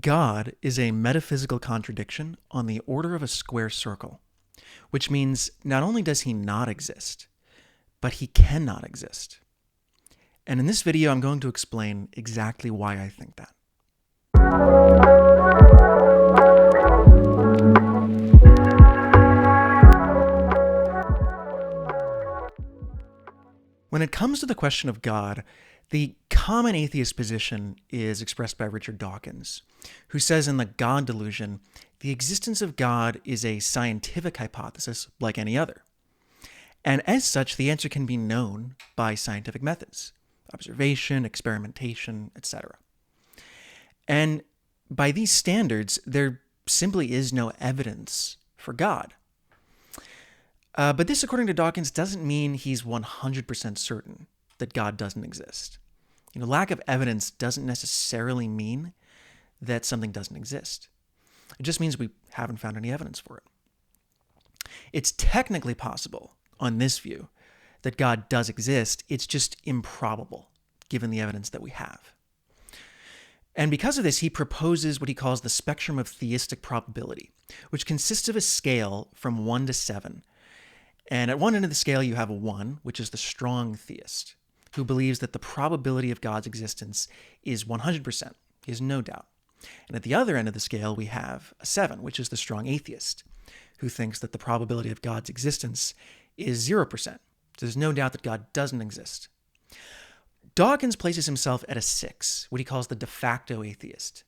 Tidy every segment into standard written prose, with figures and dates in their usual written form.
God is a metaphysical contradiction on the order of a square circle, which means not only does he not exist, but he cannot exist. And in this video, I'm going to explain exactly why I think that. When it comes to the question of God, the common atheist position is expressed by Richard Dawkins, who says in The God Delusion, the existence of God is a scientific hypothesis like any other. And as such, the answer can be known by scientific methods, observation, experimentation, etc. And by these standards, there simply is no evidence for God. But this, according to Dawkins, doesn't mean he's 100% certain that God doesn't exist. Lack of evidence doesn't necessarily mean that something doesn't exist. It just means we haven't found any evidence for it. It's technically possible, on this view, that God does exist. It's just improbable, given the evidence that we have. And because of this, he proposes what he calls the spectrum of theistic probability, which consists of a scale from 1 to 7. And at one end of the scale, you have a 1, which is the strong theist, who believes that the probability of God's existence is 100%. He has no doubt. And at the other end of the scale, we have a 7, which is the strong atheist, who thinks that the probability of God's existence is 0%. There's no doubt that God doesn't exist. Dawkins places himself at a 6, what he calls the de facto atheist,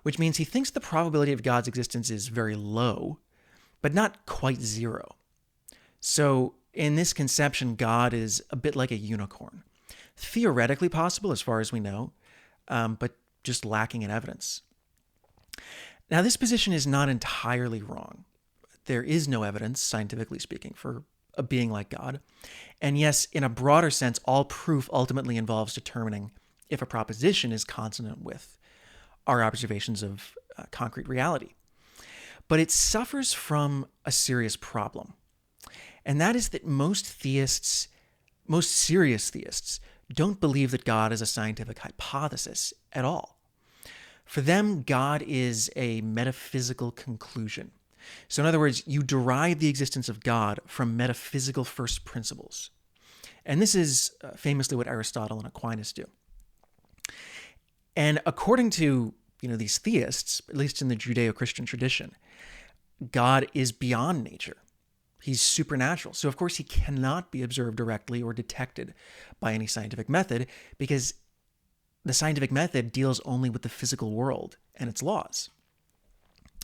which means he thinks the probability of God's existence is very low, but not quite 0. So in this conception, God is a bit like a unicorn. Theoretically possible as far as we know, but just lacking in evidence. Now, this position is not entirely wrong. There is no evidence, scientifically speaking, for a being like God. And yes, in a broader sense, all proof ultimately involves determining if a proposition is consonant with our observations of concrete reality. But it suffers from a serious problem. And that is that most serious theists, don't believe that God is a scientific hypothesis at all. For them, God is a metaphysical conclusion. So in other words, you derive the existence of God from metaphysical first principles. And this is famously what Aristotle and Aquinas do. And according to these theists, at least in the Judeo-Christian tradition, God is beyond nature. He's supernatural. So, of course, he cannot be observed directly or detected by any scientific method because the scientific method deals only with the physical world and its laws.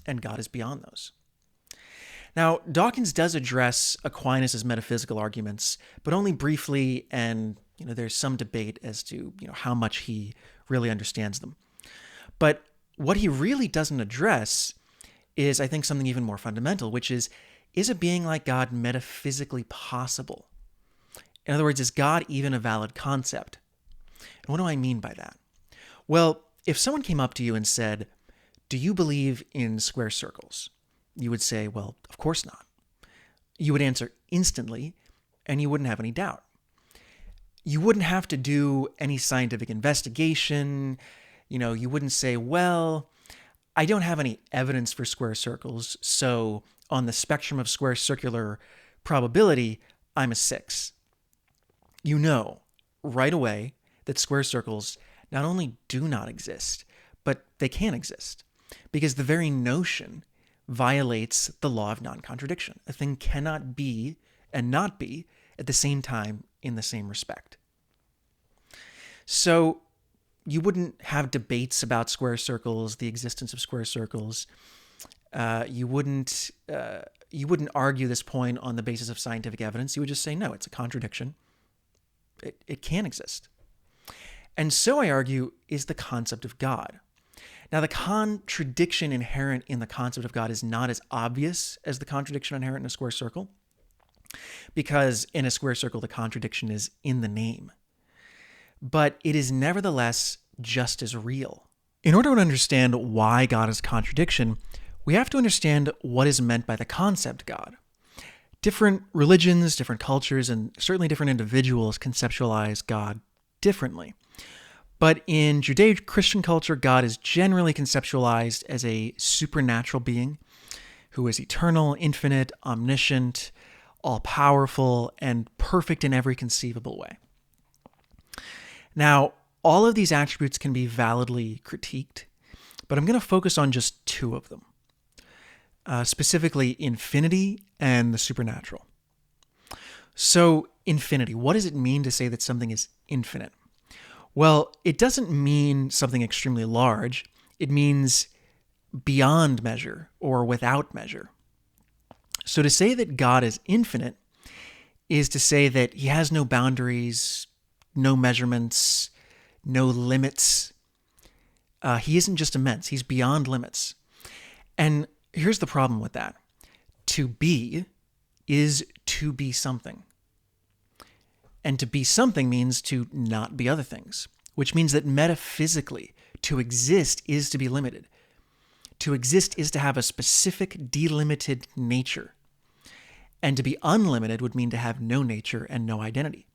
And God is beyond those. Now, Dawkins does address Aquinas' metaphysical arguments, but only briefly, and there's some debate as to how much he really understands them. But what he really doesn't address is, I think, something even more fundamental, which is a being like God metaphysically possible? In other words, is God even a valid concept? And what do I mean by that? Well, if someone came up to you and said, do you believe in square circles? You would say, well, of course not. You would answer instantly, and you wouldn't have any doubt. You wouldn't have to do any scientific investigation. You wouldn't say, well, I don't have any evidence for square circles, so on the spectrum of square circular probability, I'm a 6. You know right away that square circles not only do not exist, but they can exist, because the very notion violates the law of non-contradiction. A thing cannot be and not be at the same time in the same respect. So you wouldn't have debates about square circles, the existence of square circles. You wouldn't argue this point on the basis of scientific evidence. You would just say, no, it's a contradiction. It can exist. And so, I argue, is the concept of God. Now, the contradiction inherent in the concept of God is not as obvious as the contradiction inherent in a square circle, because in a square circle, the contradiction is in the name. But it is nevertheless just as real. In order to understand why God is contradiction, we have to understand what is meant by the concept God. Different religions, different cultures, and certainly different individuals conceptualize God differently. But in Judeo-Christian culture, God is generally conceptualized as a supernatural being who is eternal, infinite, omniscient, all-powerful, and perfect in every conceivable way. Now, all of these attributes can be validly critiqued, but I'm going to focus on just two of them, specifically infinity and the supernatural. So, infinity, what does it mean to say that something is infinite? Well, it doesn't mean something extremely large. It means beyond measure or without measure. So to say that God is infinite is to say that he has no boundaries, no measurements, no limits. He isn't just immense, he's beyond limits. And here's the problem with that. To be is to be something. And to be something means to not be other things, which means that metaphysically, to exist is to be limited. To exist is to have a specific delimited nature. And to be unlimited would mean to have no nature and no identity,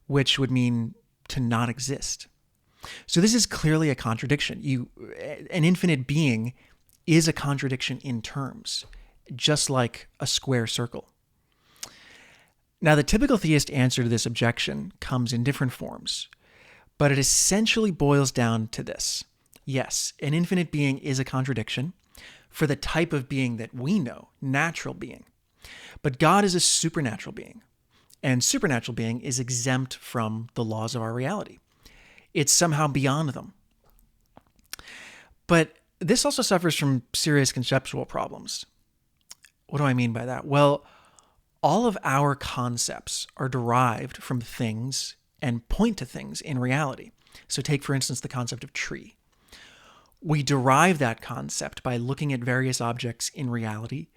which would mean to not exist. So this is clearly a contradiction. An infinite being is a contradiction in terms, just like a square circle. Now, the typical theist answer to this objection comes in different forms, but it essentially boils down to this. Yes, an infinite being is a contradiction for the type of being that we know, natural being. But God is a supernatural being, and supernatural being is exempt from the laws of our reality. It's somehow beyond them. But this also suffers from serious conceptual problems. What do I mean by that? Well, all of our concepts are derived from things and point to things in reality. So take, for instance, the concept of tree. We derive that concept by looking at various objects in reality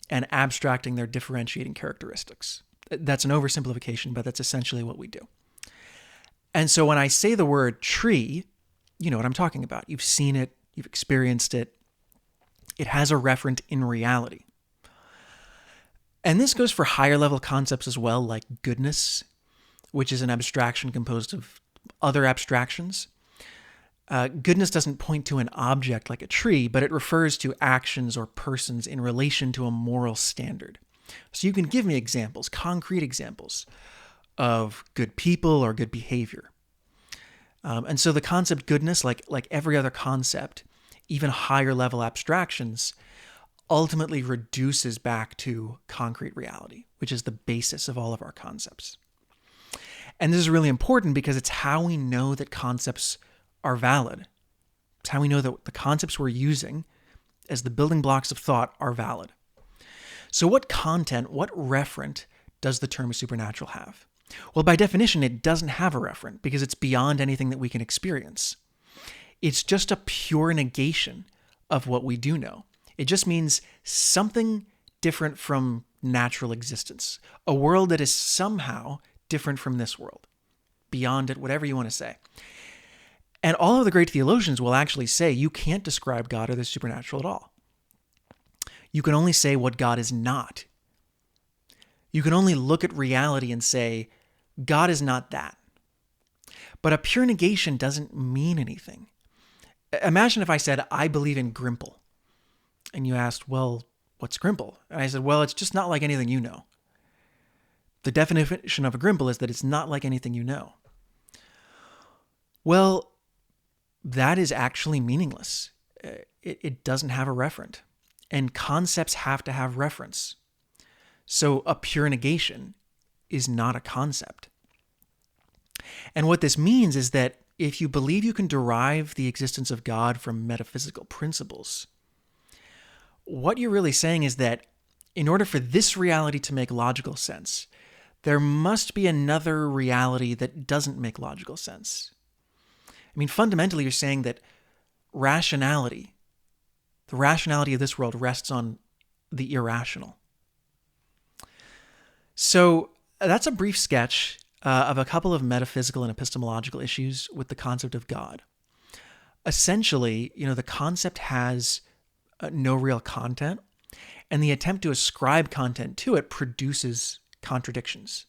and abstracting their differentiating characteristics. That's an oversimplification, but that's essentially what we do. And so when I say the word tree, you know what I'm talking about. You've seen it, you've experienced it. It has a referent in reality. And this goes for higher level concepts as well, like goodness, which is an abstraction composed of other abstractions. Goodness doesn't point to an object like a tree, but it refers to actions or persons in relation to a moral standard. So you can give me examples, concrete examples of good people or good behavior. And so the concept goodness, like every other concept, even higher level abstractions, ultimately reduces back to concrete reality, which is the basis of all of our concepts. And this is really important because it's how we know that concepts are valid. It's how we know that the concepts we're using as the building blocks of thought are valid. So what content, what referent does the term supernatural have? Well, by definition, it doesn't have a referent because it's beyond anything that we can experience. It's just a pure negation of what we do know. It just means something different from natural existence, a world that is somehow different from this world, beyond it, whatever you want to say. And all of the great theologians will actually say you can't describe God or the supernatural at all. You can only say what God is not. You can only look at reality and say, God is not that. But a pure negation doesn't mean anything. Imagine if I said, I believe in Grimple. And you asked, well, what's Grimple? And I said, well, it's just not like anything you know. The definition of a Grimple is that it's not like anything you know. Well, that is actually meaningless. It doesn't have a referent. And concepts have to have reference. So a pure negation is not a concept. And what this means is that if you believe you can derive the existence of God from metaphysical principles, what you're really saying is that in order for this reality to make logical sense, there must be another reality that doesn't make logical sense. I mean, fundamentally, you're saying that rationality, the rationality of this world rests on the irrational. So that's a brief sketch of a couple of metaphysical and epistemological issues with the concept of God. Essentially, the concept has no real content, and the attempt to ascribe content to it produces contradictions.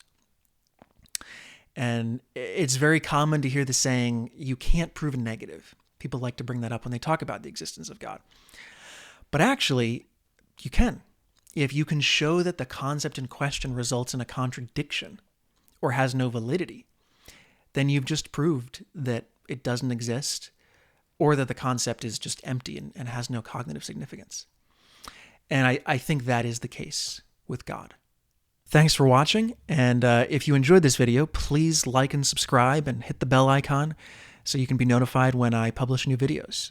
And it's very common to hear the saying, you can't prove a negative. People like to bring that up when they talk about the existence of God. But actually, you can. If you can show that the concept in question results in a contradiction or has no validity, then you've just proved that it doesn't exist, or that the concept is just empty and has no cognitive significance. And I think that is the case with God. Thanks for watching, and if you enjoyed this video, please like and subscribe and hit the bell icon so you can be notified when I publish new videos.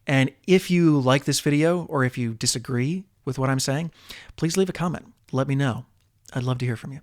And if you like this video, or if you disagree with what I'm saying, please leave a comment. Let me know. I'd love to hear from you.